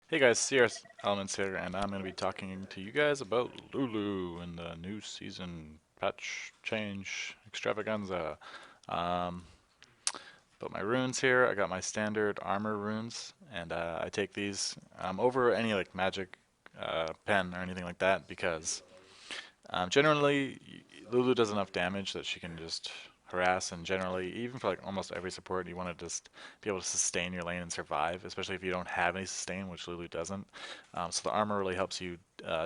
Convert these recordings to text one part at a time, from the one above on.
Hey guys, CR's Elements here, and I'm going to be talking to you guys about Lulu and the new season patch change extravaganza. Um, but my runes here, I got my standard armor runes, and I take these over any like magic pen or anything like that because generally Lulu does enough damage that she can just harass, and generally, even for like almost every support, you want to just be able to sustain your lane and survive, especially if you don't have any sustain, which Lulu doesn't. So the armor really helps you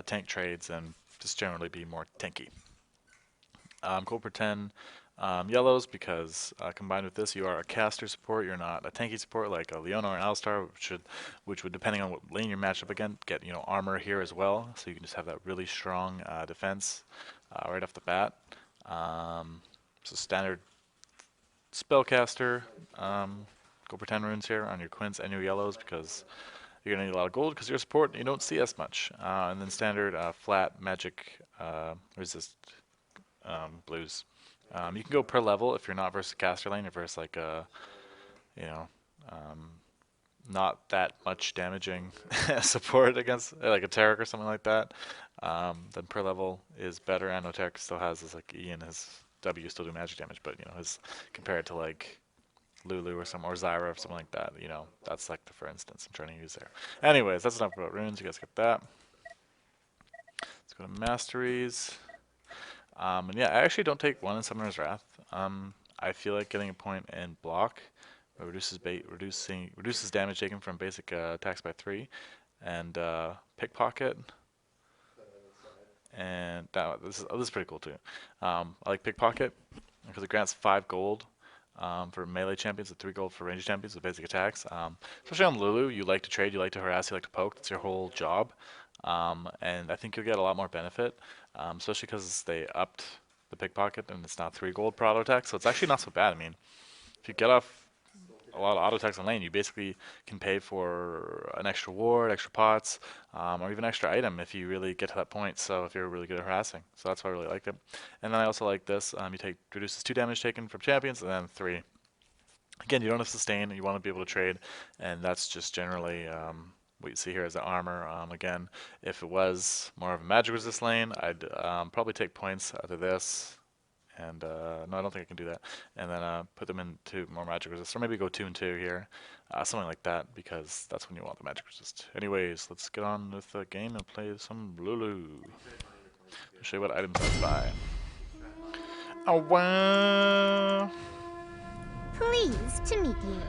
tank trades and just generally be more tanky. Gold for 10 yellows because combined with this, you are a caster support. You're not a tanky support like a Leona or an Alistar, which would, depending on what lane you're matched up against, get armor here as well. So you can just have that really strong defense right off the bat. Um, so standard spellcaster. Go for 10 runes here on your quints and your yellows because you're gonna need a lot of gold because you're a support and you don't see as much. And then standard flat magic resist blues. You can go per level if you're not versus caster lane, or versus like a, you know, um, not that much damaging support against like a Tarek or something like that. Then per level is better. I know Tarek still has his like E and his W still do magic damage, but his compared to like Lulu or Zyra or something like that, that's like the for instance I'm trying to use there. Anyways, that's enough about runes. You guys get that. Let's go to masteries. And yeah, I actually don't take one in Summoner's Wrath. I feel like getting a point in block reduces damage taken from basic attacks by 3, and pickpocket. And this is pretty cool too. I like pickpocket because it grants 5 gold for melee champions and 3 gold for ranged champions with basic attacks. Especially on Lulu, you like to trade, you like to harass, you like to poke. That's your whole job. And I think you'll get a lot more benefit, especially because they upped the pickpocket and it's now 3 gold per auto attack. So it's actually not so bad. I mean, if you get off a lot of auto attacks on lane, you basically can pay for an extra ward, extra pots, or even extra item if you really get to that point. So if you're really good at harassing, so that's why I really like it. And then I also like this. You take reduces 2 damage taken from champions, and then 3. Again, you don't have sustain. You want to be able to trade, and that's just generally what you see here as the armor. Again, if it was more of a magic resist lane, I'd probably take points out of this and no, I don't think I can do that. And then put them into more magic resist, or maybe go 2 and 2 here, something like that, because that's when you want the magic resist. Anyways, let's get on with the game and play some Lulu. I'll show you what items I buy. Oh wow! Pleased to meet you.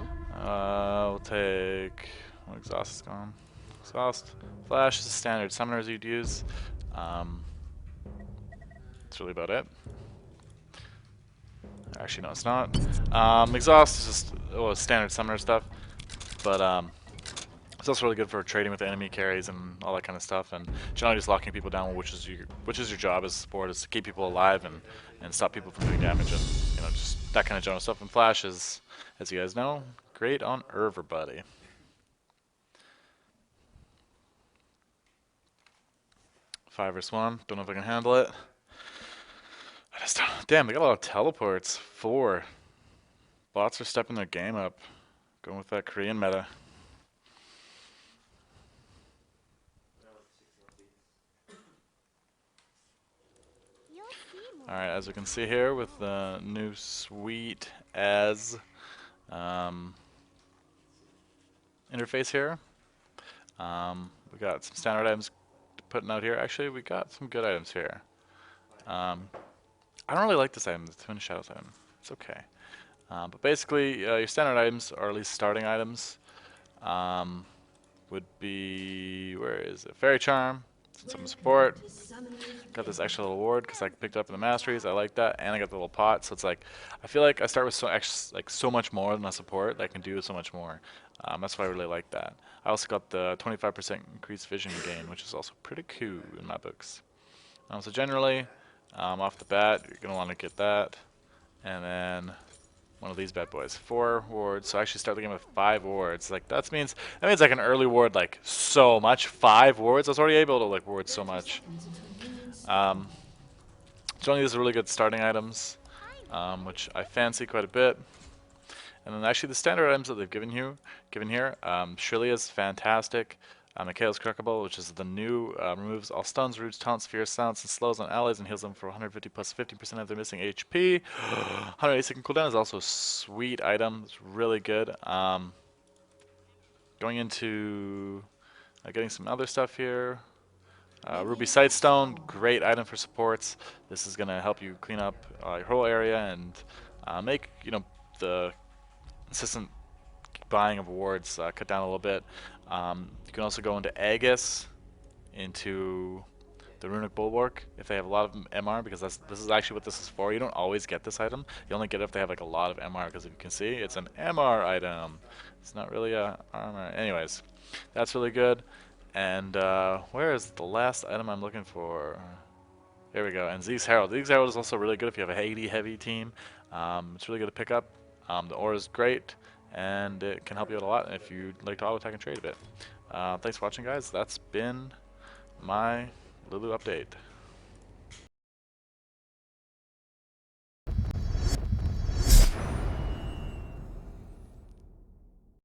We'll take. Oh, exhaust is gone. Exhaust. Flash is the standard summoners you'd use. That's really about it. Actually, no, it's not. Exhaust is just standard summoner stuff, but it's also really good for trading with enemy carries and all that kind of stuff, and generally just locking people down, which is your job as a support, is to keep people alive and stop people from doing damage, and just that kind of general stuff. And Flash is, as you guys know, great on everybody. Five versus one. Don't know if I can handle it. Damn, they got a lot of teleports. 4. Bots are stepping their game up. Going with that Korean meta. Alright, as we can see here with the new sweet as interface here, we got some standard items putting out here. Actually, we got some good items here. I don't really like this item, the Twin Shadows item. It's okay. But basically, your standard items, or at least starting items, would be, where is it? Fairy Charm, some support. Got this extra little ward because I picked it up in the masteries. I like that, and I got the little pot. So it's like, I feel like I start with so much more than a support that I can do so much more. That's why I really like that. I also got the 25% increased vision gain, which is also pretty cool in my books. So generally, off the bat, you're gonna want to get that, and then one of these bad boys. 4 wards. So I actually start the game with 5 wards. Like that means I can early ward like so much. 5 wards. I was already able to like ward so much. Generally, these are really good starting items, which I fancy quite a bit. And then actually the standard items that they've given here, Shrillia is fantastic. Mikhail's Crackable, which is the new, removes all stuns, roots, taunts, fears, silence, and slows on allies and heals them for 150 plus 15% of their missing HP. 180-second cooldown is also a sweet item. It's really good. Going into getting some other stuff here. Ruby Sightstone, great item for supports. This is going to help you clean up your whole area and make the consistent buying of wards cut down a little bit. You can also go into Aegis, into the Runic Bulwark if they have a lot of MR, because this is actually what this is for. You don't always get this item. You only get it if they have like a lot of MR, because if you can see, it's an MR item. It's not really a armor. Anyways, that's really good. And where is the last item I'm looking for? Here we go. And Zeke's Herald. Zeke's Herald is also really good if you have a heavy team. It's really good to pick up. The aura is great, and it can help you out a lot if you'd like to auto attack and trade a bit. Thanks for watching, guys. That's been my Lulu update.